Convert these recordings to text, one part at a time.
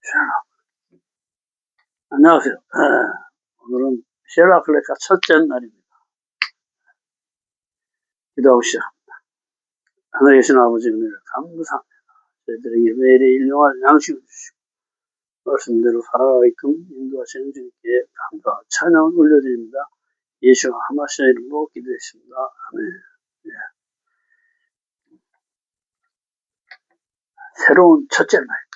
자, 안녕하세요. 오늘은 셀라클레카 첫째 날입니다. 기도하고 시작합니다. 하늘에 계신 아버지 은혜를 감사합니다. 저희들에게 매일의 일용할 양식을 주시고 말씀대로 살아가게끔 인도하시는 주님께 감사와 찬양을 올려드립니다. 예수와 하마시아 이름으로 기도했습니다. 아멘. 네. 새로운 첫째 날입니다.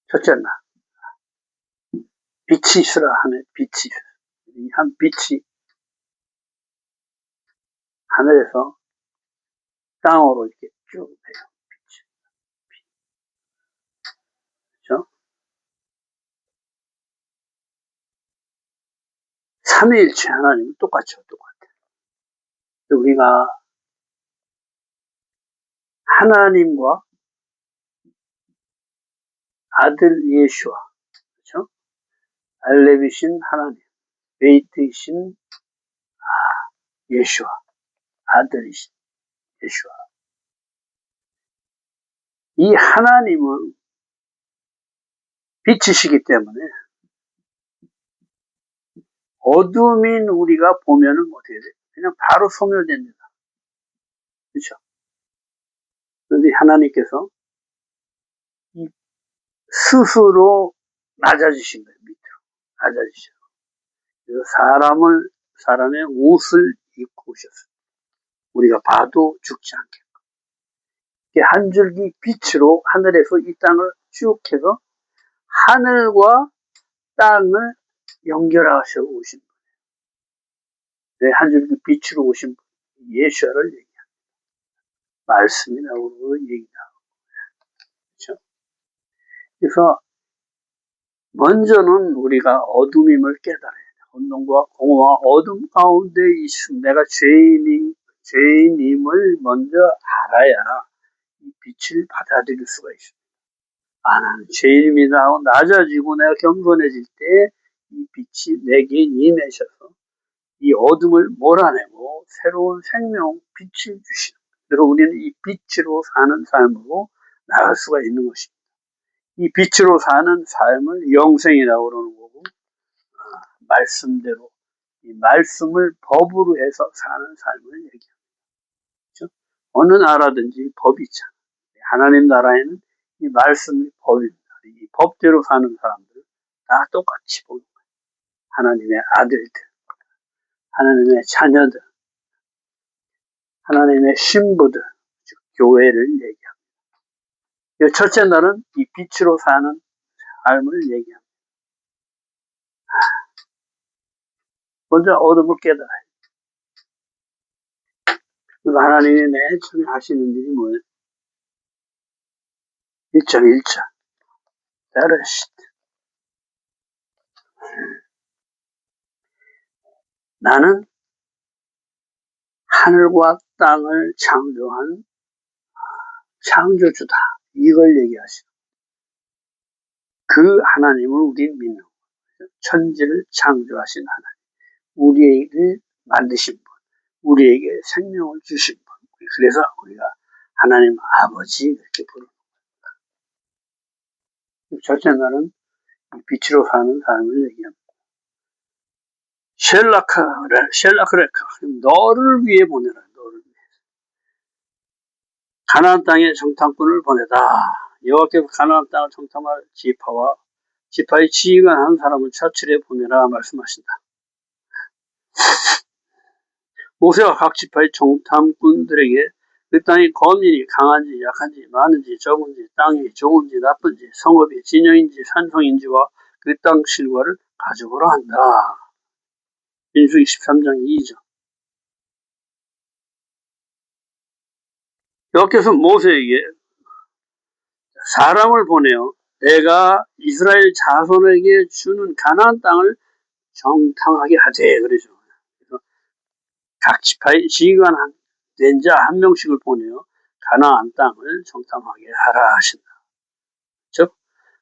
첫째 날. 빛이 있으라 하네. 빛이 있으라. 이 한 빛이 하늘에서 땅으로 이렇게 쭉 해요. 그렇죠? 삼위일체 하나님은 똑같죠. 똑같아요. 우리가 하나님과 아들 예수와, 그렇죠? 알레비신 하나님, 베이트이신 예수와, 아들이신 예수와. 이 하나님은 빛이시기 때문에 어둠인 우리가 보면은 어떻게 돼요? 그냥 바로 소멸됩니다. 그렇죠? 그런데 하나님께서 스스로 낮아지신 거예요. 밑으로 낮아지셔. 그래서 사람의 옷을 입고 오셨어요. 우리가 봐도 죽지 않게. 한 줄기 빛으로 하늘에서 이 땅을 쭉 해서 하늘과 땅을 연결하셔 오신 분이에요. 한 줄기 빛으로 오신 분, 예수를 얘기합니다. 말씀이 나오고 얘기하고. 그렇죠? 그래서 먼저는 우리가 어둠임을 깨달아야 돼요. 혼돈과 공허와 어둠 가운데 있음, 내가 죄인임을 먼저 알아야 이 빛을 받아들일 수가 있습니다. 나는 죄인입니다 하고 낮아지고 내가 겸손해질 때 이 빛이 내게 임하셔서 이 어둠을 몰아내고 새로운 생명, 빛을 주시는 거예요. 그리고 우리는 이 빛으로 사는 삶으로 나갈 수가 있는 것입니다. 이 빛으로 사는 삶을 영생이라고 그러는 거고, 말씀대로 이 말씀을 법으로 해서 사는 삶을 얘기합니다. 그렇죠? 어느 나라든지 법이 있잖아요. 하나님 나라에는 이 말씀이 법입니다. 이 법대로 사는 사람들 다 똑같이 보는 거예요. 하나님의 아들들, 하나님의 자녀들, 하나님의 신부들, 즉 교회를 얘기합니다. 첫째 날은 이 빛으로 사는 삶을 얘기합니다. 먼저 어둠을 깨달아요. 하나님이 맨 처음에 하시는 일이 뭐예요? 1.1절 베레시트. 나는 하늘과 땅을 창조한 창조주다. 이걸 얘기하시고 그 하나님을 우리는 믿는 거예요. 천지를 창조하신 하나님, 우리를 만드신 분, 우리에게 생명을 주신 분. 그래서 우리가 하나님 아버지 이렇게 부르는 거예요. 첫째 날은 빛으로 사는 삶을 얘기합니다. 셀라크레카, 너를 위해 보내라. 너를 위해. 가나안 땅에 정탐꾼을 보내다. 여호와께서 가나안 땅을 정탐할 지파의 지휘관 한 사람을 차출해 보내라 말씀하신다. 모세와 각 지파의 정탐꾼들에게 그 땅이 거민이 강한지 약한지 많은지 적은지 땅이 좋은지 나쁜지 성읍이 진영인지 산성인지와 그 땅 실과를 가져오라 한다. 민수기 13장 2절. 여호와께서 모세에게 사람을 보내어 내가 이스라엘 자손에게 주는 가나안 땅을 정탐하게 하되 그러죠. 그래서 각 지파의 지휘관 된 자 한 명씩을 보내어 가나안 땅을 정탐하게 하라 하신다. 즉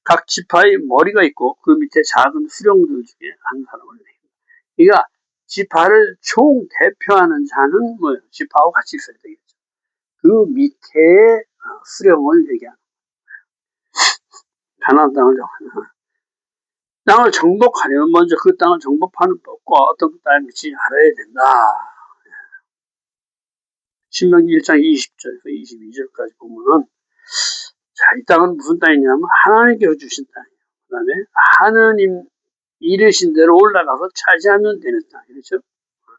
각 지파의 머리가 있고 그 밑에 작은 수령들 중에 한 사람을 내립니다. 그러니까 지파를 총 대표하는 자는 뭐예요? 지파하고 같이 있어야 되겠죠. 그 밑에 수령을 얘기하는 가나안 땅을 정하는. 땅을 정복하려면 먼저 그 땅을 정복하는 법과 어떤 땅인지 알아야 된다. 신명기 1장 20절에서 22절까지 보면은, 자, 이 땅은 무슨 땅이냐면 하나님께서 주신 땅이에요. 그 다음에 하나님 이르신 대로 올라가서 차지하면 되는 땅. 그렇죠? 그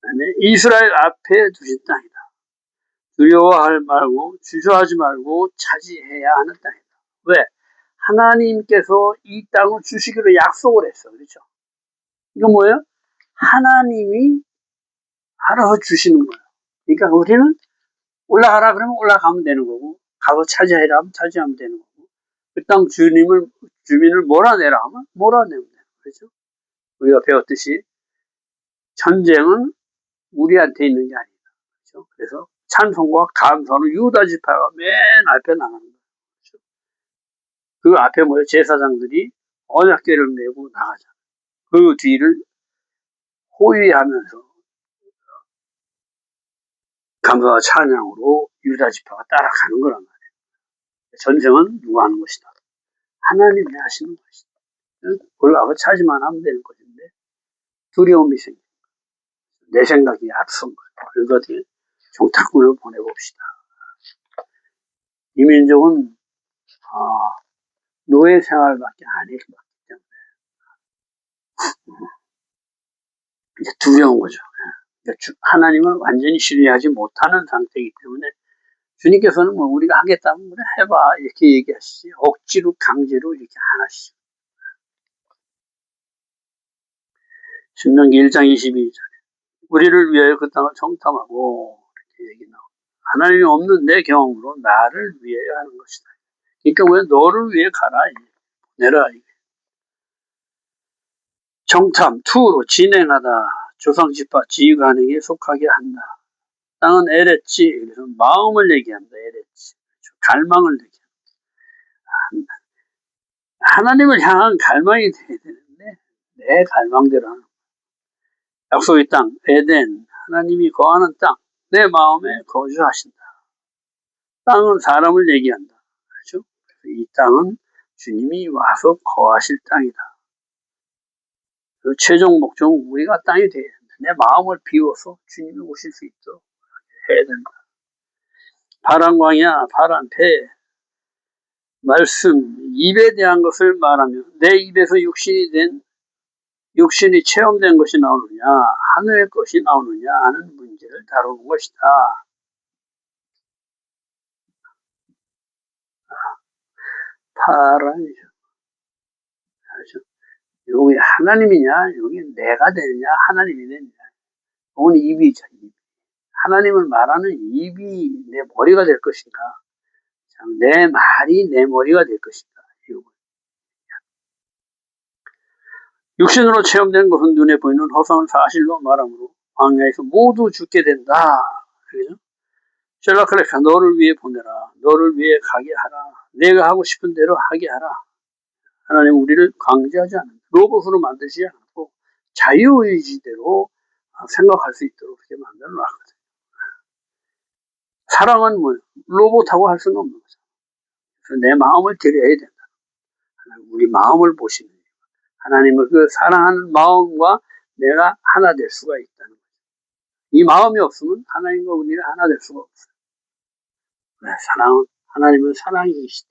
다음에 이스라엘 앞에 두신 땅이다. 두려워할 말고 주저하지 말고 차지해야 하는 땅이다. 왜? 하나님께서 이 땅을 주시기로 약속을 했어. 그렇죠? 이거 뭐예요? 하나님이 알아서 주시는 거예요. 그러니까 우리는 올라가라 그러면 올라가면 되는 거고, 가서 차지해라 하면 차지하면 되는 거고, 그 땅 주민을 몰아내라 하면 몰아내면 되는 거죠. 그렇죠? 우리가 배웠듯이 전쟁은 우리한테 있는 게 아니다. 그렇죠? 그래서 찬송과 감사는 유다 지파가 맨 앞에 나가는 거예요. 그렇죠? 그 앞에 뭐예요? 제사장들이 언약궤를 메고 나가잖아요. 그 뒤를 호위하면서 감사와 찬양으로 유다 지파가 따라가는 거란 말이에요. 전쟁은 누가 하는 것이다? 하나님이 하시는 것이다. 올라가서 차지만 하면 되는 것인데 두려움이 생겨. 내 생각이 앞선 거예요. 그러거든요. 종탁군을 보내봅시다. 이 민족은 노예 생활밖에 안 했기 때문에 이제 두려운 거죠. 하나님을 완전히 신뢰하지 못하는 상태이기 때문에 주님께서는 뭐 우리가 하겠다면 그래 해봐 이렇게 얘기하시지 억지로 강제로 이렇게 안 하시죠. 신명기 1장 22절 우리를 위하여 그 땅을 정탐하고 이렇게 얘기 나옵니다. 하나님이 없는 내 경험으로 나를 위하여 하는 것이다. 그러니까 왜 너를 위해 가라 내라 정탐 투로 진행하다 조상지파 지휘관에게 속하게 한다. 땅은 에레치 그래서 마음을 얘기한다. 에레치 갈망을 얘기한다. 하나님을 향한 갈망이 돼야 되는데 내 갈망대로 하는 약속의 땅 에덴 하나님이 거하는 땅 내 마음에 거주하신다. 땅은 사람을 얘기한다. 그렇죠? 이 땅은 주님이 와서 거하실 땅이다. 그 최종 목적은 우리가 땅이 돼야 된다. 내 마음을 비워서 주님이 오실 수 있도록 해야 된다. 파란 광야, 파란 배, 말씀, 입에 대한 것을 말하며 내 입에서 육신이 체험된 것이 나오느냐, 하늘의 것이 나오느냐 하는 문제를 다루는 것이다. 파란이죠. 여기 하나님이냐, 여기 내가 되느냐, 하나님이 되느냐. 이건 입이죠, 입. 하나님을 말하는 입이 내 머리가 될 것인가, 내 말이 내 머리가 될 것인가. 육신으로 체험된 것은 눈에 보이는 허상을 사실로 말하므로 광야에서 모두 죽게 된다. 그죠? 셀라클레카 너를 위해 보내라. 너를 위해 가게 하라. 내가 하고 싶은 대로 하게 하라. 하나님 우리를 강제하지 않는다. 로봇으로 만드시지 않고 자유의지대로 생각할 수 있도록 그렇게 만들어 놨거든요. 사랑은 뭐 로봇하고 할 수는 없는 거죠. 그래서 내 마음을 드려야 된다. 우리 마음을 보시는 거예요. 하나님을 그 사랑하는 마음과 내가 하나 될 수가 있다는 거죠. 이 마음이 없으면 하나님과 우리는 하나 될 수가 없어요. 하나님은 사랑이시대.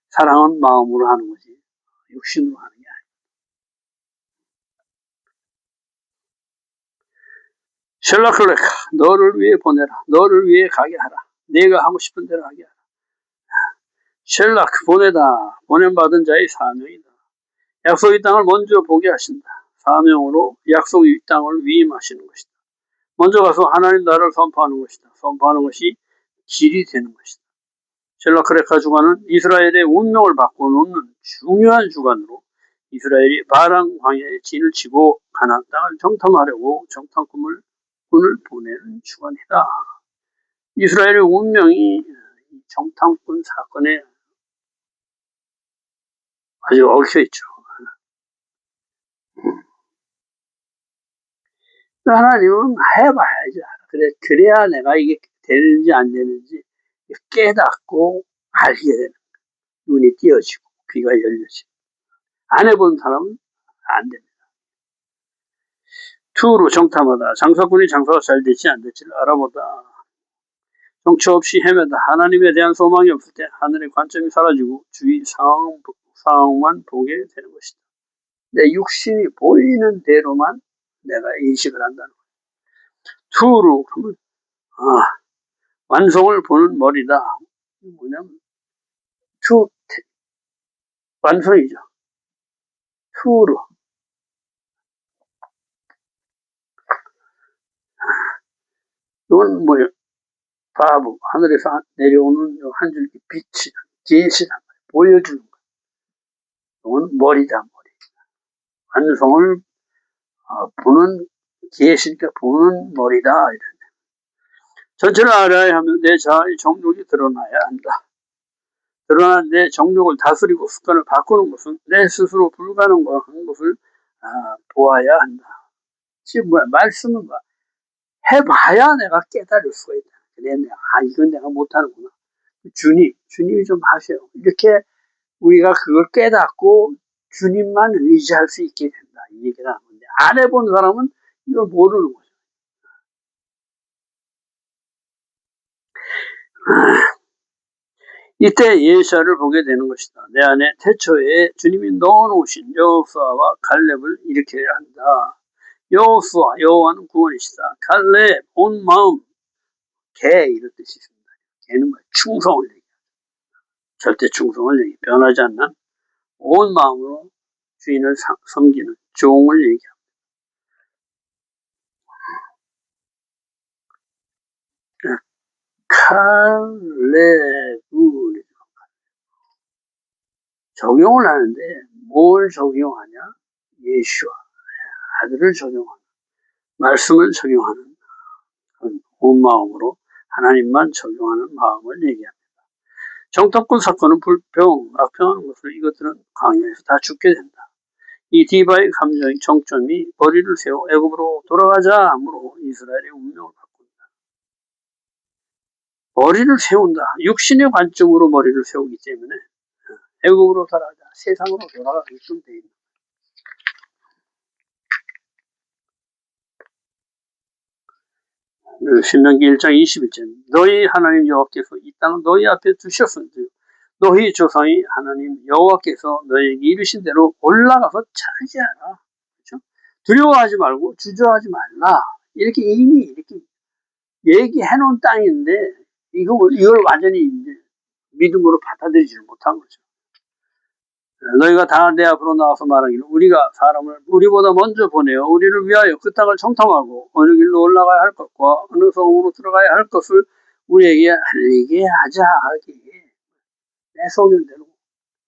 사랑은 마음으로 하는 거지 육신으로 하는 게 아니에요. 셀라클레카 너를 위해 보내라. 너를 위해 가게 하라. 네가 하고 싶은 대로 하게 하라. 셀락 보내다. 보냄받은 자의 사명이다. 약속의 땅을 먼저 보게 하신다. 사명으로 약속의 땅을 위임하시는 것이다. 먼저 가서 하나님 나라를 선포하는 것이다. 선포하는 것이 길이 되는 것이다. 셀라크레카 주간은 이스라엘의 운명을 바꿔놓는 중요한 주간으로 이스라엘이 바람 광야에 진을 치고 가나안 땅을 정탐하려고 정탐꾼을 보내는 주간이다. 이스라엘의 운명이 정탐꾼 사건에 아주 얽혀 있죠. 하나님은 해봐야지. 그래야 내가 이게 되는지 안 되는지 깨닫고 알게 되는 거예요. 눈이 띄어지고 귀가 열려지고. 안 해본 사람은 안 됩니다. 투로 정탐하다. 장사꾼이 장사가 잘 될지 안 될지를 알아보다. 정처 없이 헤매다. 하나님에 대한 소망이 없을 때 하늘의 관점이 사라지고 주위 상황만 보게 되는 것이다. 내 육신이 보이는 대로만 내가 인식을 한다는 거예요. 투로 그러면 완성을 보는 머리다. 뭐냐면 투 완성이죠. 투로 이건 뭐예요? 바보 하늘에서 내려오는 한 줄기 빛이 계시란 말이에요. 보여주는 거예요. 이건 머리다 머리. 완성을 보는 계시니까 보는 머리다. 이런. 전체를 알아야 하면 내 자아의 정욕이 드러나야 한다. 드러난 내 정욕을 다스리고 습관을 바꾸는 것은 내 스스로 불가능한 것을 보아야 한다. 지금 뭐야? 말씀은 뭐야? 해봐야 내가 깨달을 수가 있다. 그래, 이건 내가 못하는구나. 주님이 좀 하세요. 이렇게 우리가 그걸 깨닫고 주님만 의지할 수 있게 된다. 이 얘기를 하는 건데, 안 해본 사람은 이걸 모르는 거죠. 이때 예시를 보게 되는 것이다. 내 안에 태초에 주님이 넣어놓으신 여호수아와 갈렙을 일으켜야 한다. 여호수아, 여호와는 구원이시다. 갈렙, 온 마음, 개 이런 뜻이 있습니다. 개는 충성을 얘기해요. 절대 충성을 얘기해요. 변하지 않는 온 마음으로 주인을 섬기는 종을 얘기합니다. 칼레브 적용을 하는데 뭘 적용하냐? 예수와 아들을 적용하는 말씀을 적용하는 온 마음으로 하나님만 적용하는 마음을 얘기합니다. 정탐꾼 사건은 불평, 악평하는 것을 이것들은 광야에서 다 죽게 된다. 이 디바의 감정의 정점이 머리를 세워 애굽으로 돌아가자 함으로 이스라엘의 운명을 바꾼다. 머리를 세운다. 육신의 관점으로 머리를 세우기 때문에 애굽으로 돌아가자. 세상으로 돌아가게끔 돼 있는. 신명기 1장 21절 너희 하나님 여호와께서 이 땅을 너희 앞에 두셨은즉 너희 조상이 하나님 여호와께서 너희에게 이르신 대로 올라가서 차지하라. 그렇죠? 두려워하지 말고 주저하지 말라. 이렇게 이미 이렇게 얘기해 놓은 땅인데 이걸 완전히 이제 믿음으로 받아들이지 못한 거죠. 너희가 다 내 앞으로 나와서 말하기를 우리가 사람을 우리보다 먼저 보내어 우리를 위하여 그 땅을 청탐하고 어느 길로 올라가야 할 것과 어느 성으로 들어가야 할 것을 우리에게 알리게 하자 하기에 내 소견대로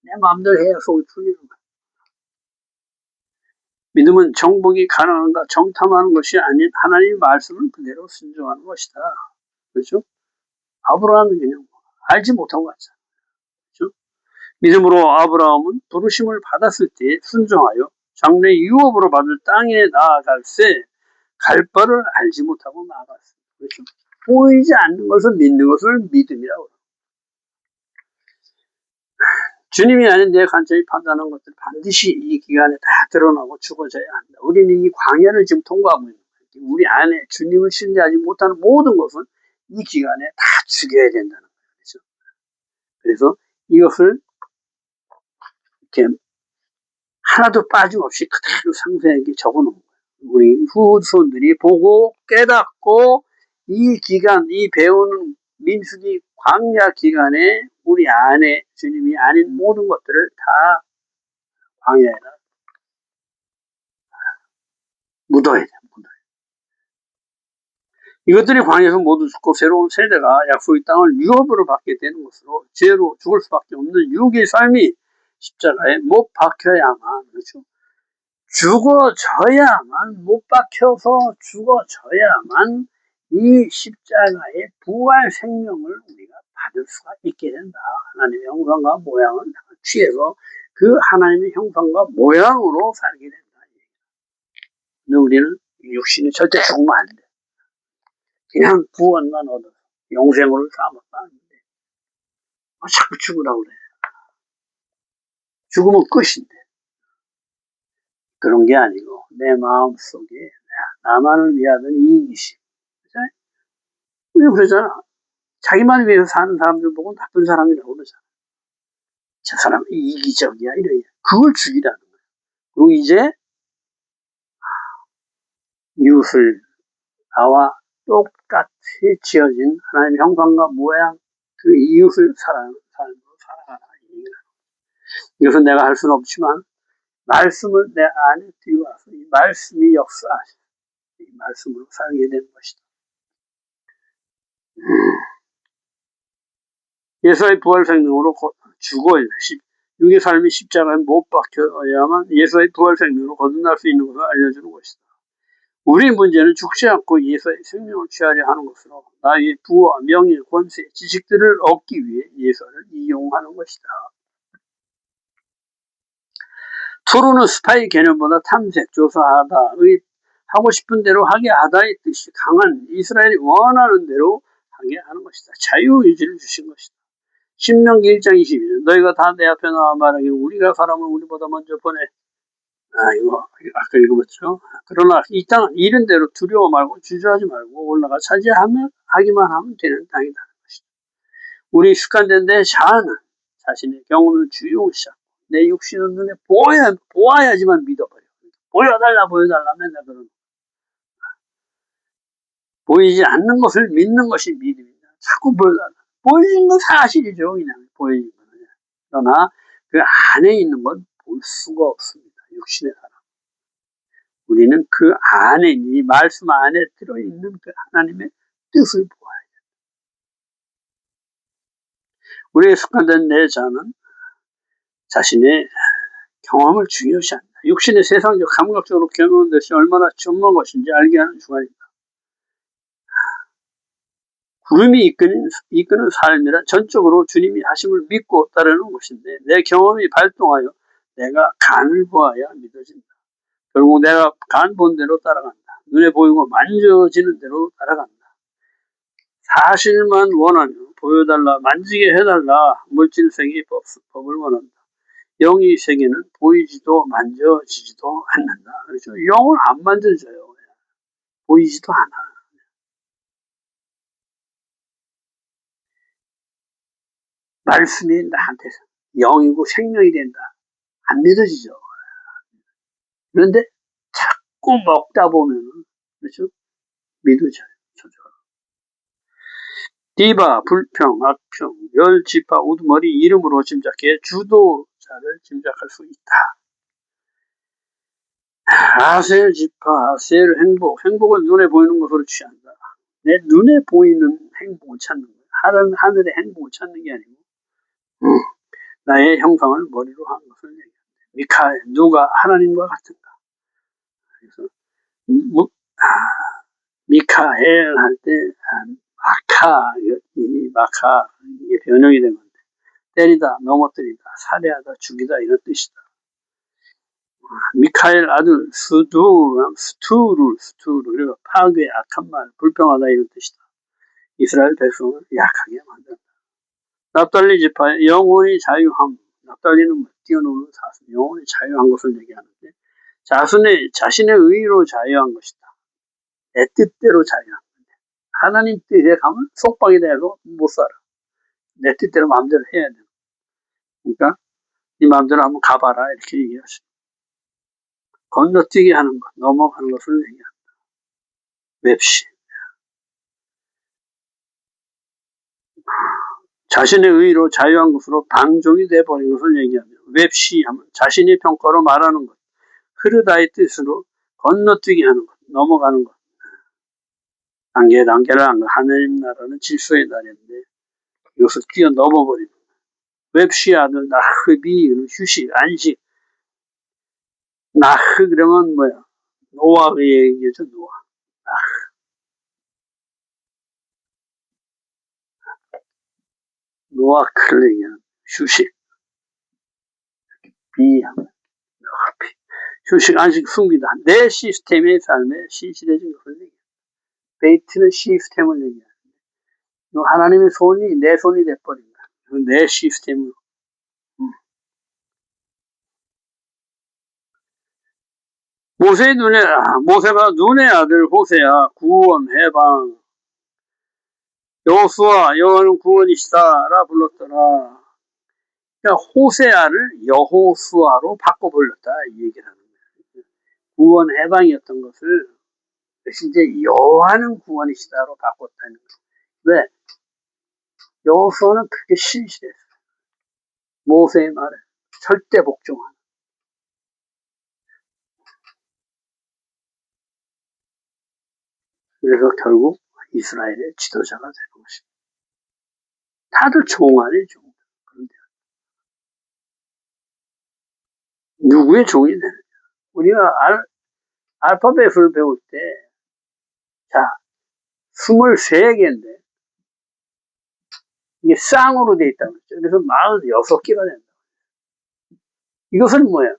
내 마음대로 해야 속이 풀리는 거야. 믿음은 정복이 가능한가 정탐하는 것이 아닌 하나님의 말씀을 그대로 순종하는 것이다. 그렇죠? 아브라함은 그냥 알지 못한 것 같잖아. 그렇죠? 믿음으로 아브라함은 부르심을 받았을 때 순종하여 장래 유업으로 받을 땅에 나아갈새 갈 바를 알지 못하고 나아갔습니다. 그렇죠? 보이지 않는 것을 믿는 것을 믿음이라고 합니다. 주님이 아닌 내 관점이 판단한 것들 반드시 이 기간에 다 드러나고 죽어져야 한다. 우리는 이 광야를 지금 통과하고 있는 거예요. 우리 안에 주님을 신뢰하지 못하는 모든 것은 이 기간에 다 죽여야 된다는 거예요. 그렇죠? 그래서 이것을 이렇게 하나도 빠짐없이 그대로 상세하게 적어놓은 거예요. 우리 후손들이 보고 깨닫고 이 기간, 이 배우는 민수기 광야 기간에 우리 안에 주님이 아닌 모든 것들을 다 광야에다 묻어야 돼요. 이것들이 광야에서 모두 죽고 새로운 세대가 약속의 땅을 유업으로 받게 되는 것으로 죄로 죽을 수밖에 없는 육의 삶이 십자가에 못 박혀야만, 그렇죠? 죽어져야만, 못 박혀서 죽어져야만 이 십자가의 부활 생명을 우리가 받을 수가 있게 된다. 하나님의 형상과 모양을 취해서 그 하나님의 형상과 모양으로 살게 된다. 근데 우리는 육신이 절대 죽으면 안 돼. 그냥 구원만 얻어서 영생으로 삼았다는데 자꾸 죽으라고 그래. 죽으면 끝인데. 그런 게 아니고 내 마음속에 나만을 위하던 이기심. 왜 그러잖아. 자기만 위해서 사는 사람들 보고 나쁜 사람이라고 그러잖아. 저 사람은 이기적이야 이래. 그걸 죽이라는 거야. 그리고 이제 이웃을 나와 똑같이 지어진 하나님의 형상과 모양 그 이웃을 사랑으로 살아가라. 이것은 내가 할 수는 없지만 말씀을 내 안에 들여와서 이 말씀이 역사하시고 이 말씀으로 살게 된 것이다. 예수의 부활 생명으로 죽어 육의 삶이 십자가에 못 박혀야만 예수의 부활 생명으로 거듭날 수 있는 것을 알려주는 것이다. 우리 문제는 죽지 않고 예수의 생명을 취하려 하는 것으로 나의 부와 명예, 권세, 지식들을 얻기 위해 예수를 이용하는 것이다. 토론은 스파이 개념보다 탐색, 조사하다, 하고 싶은 대로 하게 하다의 뜻이 강한 이스라엘이 원하는 대로 하게 하는 것이다. 자유의지를 주신 것이다. 신명기 1장 22절 너희가 다 내 앞에 나와 말하기를 우리가 사람을 우리보다 먼저 보내. 이거 아까 읽어봤죠. 그러나 이 땅은 이른 대로 두려워 말고 주저하지 말고 올라가 하기만 하면 되는 땅이다. 우리 습관된 내 자아는 자신의 경험을 주요시 하고 내 육신은 눈에 보아야지만 믿어버려. 보여달라 맨날 그러는 보이지 않는 것을 믿는 것이 믿음이다. 자꾸 보여달라. 보여지는 건 사실이죠. 그냥 보여지는 건. 그러나 그 안에 있는 건 볼 수가 없습니다. 육신의 사람. 우리는 그 안에 이 말씀 안에 들어있는 그 하나님의 뜻을 보아야 돼. 우리의 습관된 내 자는 자신의 경험을 중요시한다. 육신의 세상적 감각적으로 경험하는 것이 얼마나 중요한 것인지 알게 하는 주관이다. 구름이 이끄는 삶이란 전적으로 주님이 하심을 믿고 따르는 것인데 내 경험이 발동하여 내가 간을 보아야 믿어진다. 결국 내가 간 본 대로 따라간다. 눈에 보이고 만져지는 대로 따라간다. 사실만 원하면 보여달라, 만지게 해달라. 물질 세계의 법을 원한다. 영의 세계는 보이지도 만져지지도 않는다. 그렇죠? 영을 안 만져져요. 보이지도 않아. 말씀이 나한테 영이고 생명이 된다. 안 믿어지죠. 그런데 자꾸 먹다 보면 그렇죠? 믿어져요. 디바, 불평, 악평, 열, 지파, 우두머리 이름으로 짐작해 주도자를 짐작할 수 있다. 아셀, 지파, 아셀, 행복은 눈에 보이는 것으로 취한다. 내 눈에 보이는 행복을 찾는 거야. 하늘의 행복을 찾는 게 아니고 나의 형상을 머리로 한 것을 얘기한다. 미카엘, 누가 하나님과 같은가. 그래서 미카엘 할 때 마카 이게 변형이 된 건데 때리다, 넘어뜨리다, 살해하다, 죽이다 이런 뜻이다. 미카엘 아들 스투르 그리고 파괴, 악한 말, 불평하다 이런 뜻이다. 이스라엘 백성을 약하게 만든다. 납달리 지파의 영혼이 자유함. 납달리는 뛰어노는 사슴, 영혼이 자유한 것을 얘기하는데 자신의 의로 자유한 것이다. 내 뜻대로 자유한 건데 하나님 뜻에 가면 속박이 돼서 못 살아. 내 뜻대로 마음대로 해야 돼. 그러니까 네 마음대로 한번 가봐라 이렇게 얘기하시죠. 건너뛰게 하는 것, 넘어가는 것을 얘기한다. 맵시. 자신의 의로 자유한 것으로 방종이 돼버린 것을 얘기하며 웹시 하면 자신의 평가로 말하는 것, 흐르다의 뜻으로 건너뛰게 하는 것, 넘어가는 것. 단계를 하나님 나라는 질서의 나라인데 이것을 뛰어넘어버리는 것. 웹시 아들 나흐비 휴식, 안식. 나흐 그러면 뭐야? 노아의 얘기죠. 노아. 노아크를 얘기하는 휴식. 비하면 휴식, 안식, 숨기다. 내 시스템의 삶에 신실해진 것을 얘기합니다. 베이트는 시스템을 얘기합니다. 하나님의 손이 내 손이 돼버린 거야. 내 시스템으로. 모세가 눈의 아들 호세야 구원 해방 여호수아 여호와는 구원이시다라 불렀더라. 그러니까 호세아를 여호수아로 바꿔 불렀다 이 얘기를 하는 거예요. 구원 해방이었던 것을 이제 여호와는 구원이시다로 바꿨다는 거예요. 왜? 여호수아는 그게 신실했어요. 모세의 말에 절대 복종하는. 그래서 결국 이스라엘의 지도자가 되는 것입니다. 다들 종 아니에요, 종. 그런데 누구의 종이 되느냐? 우리가 알파벳을 배울 때, 자, 23개인데, 이게 쌍으로 돼 있다고 했죠. 그래서 46개가 된다. 이것은 뭐예요?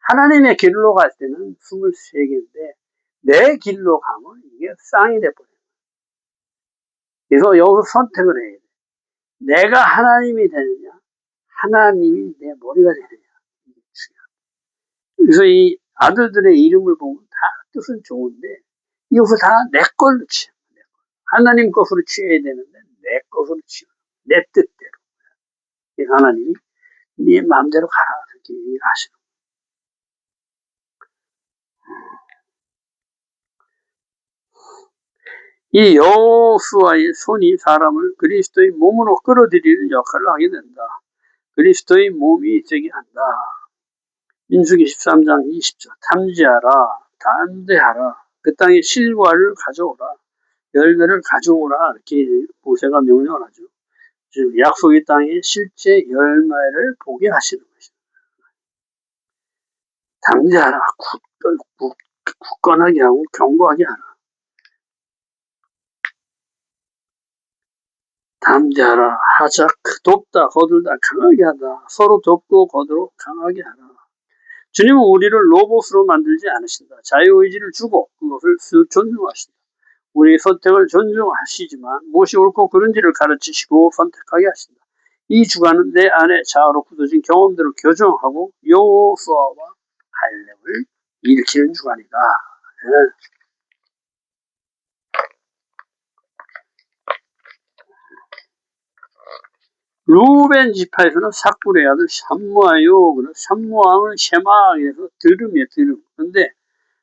하나님의 길로 갈 때는 23개인데, 내 길로 가면 이게 쌍이 돼버려요. 그래서 여기서 선택을 해야 돼. 내가 하나님이 되느냐, 하나님이 내 머리가 되느냐. 이게 중요합니다. 그래서 이 아들들의 이름을 보면 다 뜻은 좋은데, 이것을 다 내 걸로 취해. 하나님 것으로 취해야 되는데, 내 것으로 취해. 내 뜻대로. 하나님이 네 마음대로 가라. 이렇게 얘기를 하시는 거예요. 이 여호수아의 손이 사람을 그리스도의 몸으로 끌어들이는 역할을 하게 된다. 그리스도의 몸이 되게 한다. 민수기 13장 20절 탐지하라, 담대하라, 그 땅에 실과를 가져오라, 열매를 가져오라 이렇게 모세가 명령을 하죠. 즉 약속의 땅에 실제 열매를 보게 하시는 것입니다. 담대하라, 굳건하게 하고 견고하게 하라. 담대하라, 하자, 돕다, 거들다, 강하게 하다. 서로 돕고 거들어 강하게 하라. 주님은 우리를 로봇으로 만들지 않으신다. 자유의지를 주고 그것을 존중하신다. 우리의 선택을 존중하시지만 무엇이 옳고 그른지를 가르치시고 선택하게 하신다. 이 주간은 내 안에 자아로 굳어진 경험들을 교정하고 여호수아와 갈렙을 일으키는 주간이다. 네. 루벤 지파에서는 삭불의 아들 샴무아요. 샴무아는 쉐마에서 들음이에요. 들음. 그런데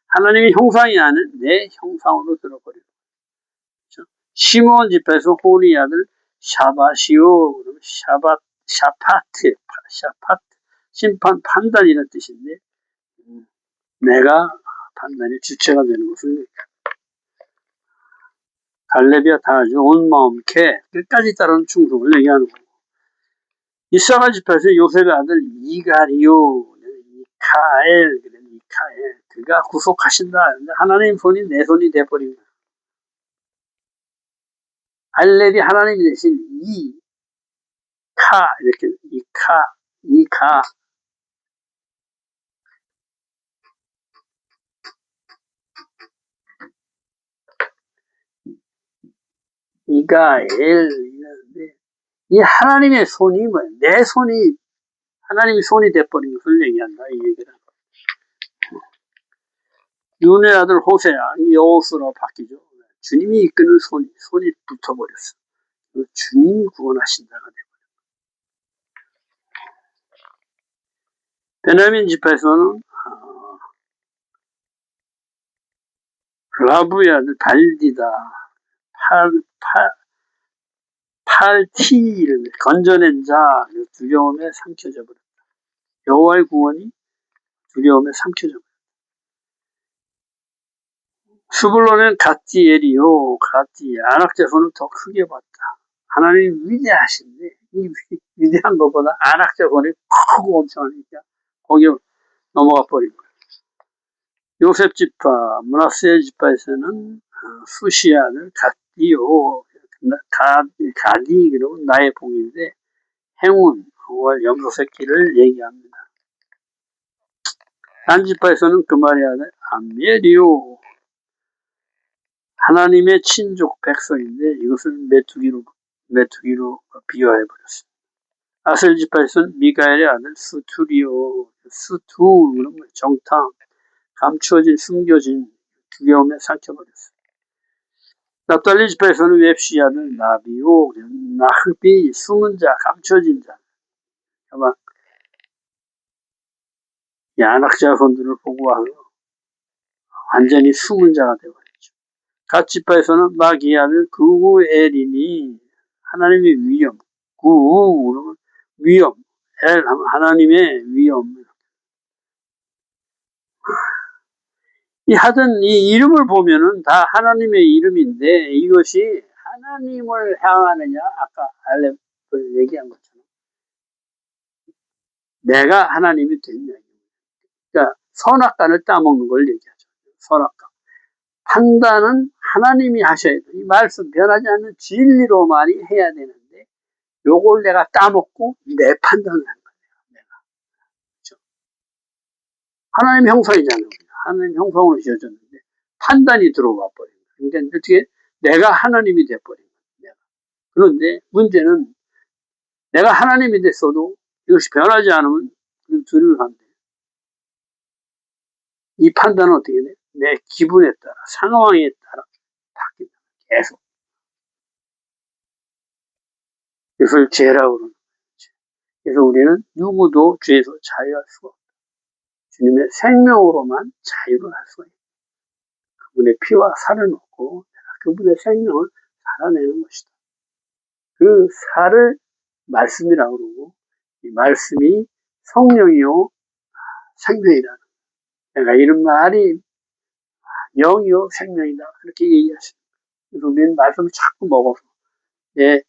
하나님의 형상이 아닌 내 형상으로 들어버려요. 그렇죠? 시몬 지파에서 호리 아들 샤바시오. 샤파트. 심판, 판단 이런 뜻인데 내가 판단의 주체가 되는 것을 갈렙이야 다 아주 온 마음 캐 끝까지 따르는 충성을 얘기하는 거고 이사갈 지파에서 요셉의 아들 이가리오 미카엘 그가 구속하신다. 하나님 손이 내 손이 돼버린 거야. 갈렙이 하나님이 대신 이렇게 이카 이가엘 이 하나님의 손이 뭐야? 내 손이 하나님의 손이 돼버린 것을 얘기한다. 이 얘기를. 눈의 아들 호세야 여호수로 바뀌죠. 주님이 이끄는 손이 붙어버렸어. 주님이 구원하신다가 돼버려. 베냐민 지파에서는 라브의 아들 발디다 팔티를 건져낸 자 두려움에 삼켜져 버렸다. 여호와의 구원이 두려움에 삼켜져 버렸다. 수불론은 갓디엘이요. 안악자손을 더 크게 봤다. 하나님 위대하신데 이 위대한 것보다 안악자손이 크고 엄청하니까 거기 넘어가 버린 거예요. 요셉 지파, 므낫세 지파에서는 수시아를 갓디요. 가디 그리고 나의 봉인데 행운, 5월 염소새끼를 얘기합니다. 단 지파에서는 그 말이 아니라 암멜이요. 하나님의 친족 백성인데 이것을 메뚜기로 메뚜기로 비유해버렸습니다. 아셀 지파에서는 미가엘의 아들 수투리오, 수투, 정탐, 감추어진, 숨겨진 두려움에 삼켜버렸어요. 납달리 지파에서는 웹시 아들 나비오, 나흐비, 숨은 자, 감춰진 자. 아마 야낙자손들을 보고 와서 완전히 숨은 자가 되어버렸죠. 갓 지파에서는 마기아들 구엘이니 하나님의 위엄, 구 위엄, 엘 하나님의 위엄. 하여튼 이 이름을 보면은 다 하나님의 이름인데 이것이 하나님을 향하느냐, 아까 알렙을 얘기한 것처럼 내가 하나님이 됐냐. 그러니까 선악간을 따먹는 걸 얘기하죠. 선악간. 판단은 하나님이 하셔야 돼. 이 말씀 변하지 않는 진리로만이 해야 되는데 요걸 내가 따먹고 내 판단을 하는 거예요. 내가. 그렇죠? 하나님 형상이잖아요. 하나님 형상으로 지어졌는데 판단이 들어와 버린 거예요. 그러니까 어떻게 내가 하나님이 돼버린 거예요. 그런데 문제는 내가 하나님이 됐어도 이것이 변하지 않으면 두려움을 한대. 이 판단은 어떻게 돼? 내 기분에 따라, 상황에 따라 바뀐다. 계속. 이것을 죄라고 그러는 거죠. 그래서 우리는 누구도 죄에서 자유할 수가 없다. 주님의 생명으로만 자유를 할 수가 있다. 그분의 피와 살을 먹고 그분의 생명을 살아내는 것이다. 그 살을 말씀이라고 그러고 이 말씀이 성령이요 생명이다. 내가 이런 말이 영이요 생명이다. 그렇게 얘기하십니다. 그래서 우리는 말씀을 자꾸 먹어서 예,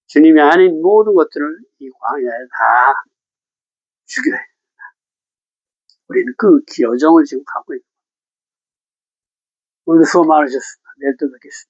주님이 아닌 모든 것들을 이 광야에 다 죽여야 해. 우리는 그 여정을 지금 갖고 있는 거예요. 오늘도 수고 많으셨습니다. 내일 또 뵙겠습니다.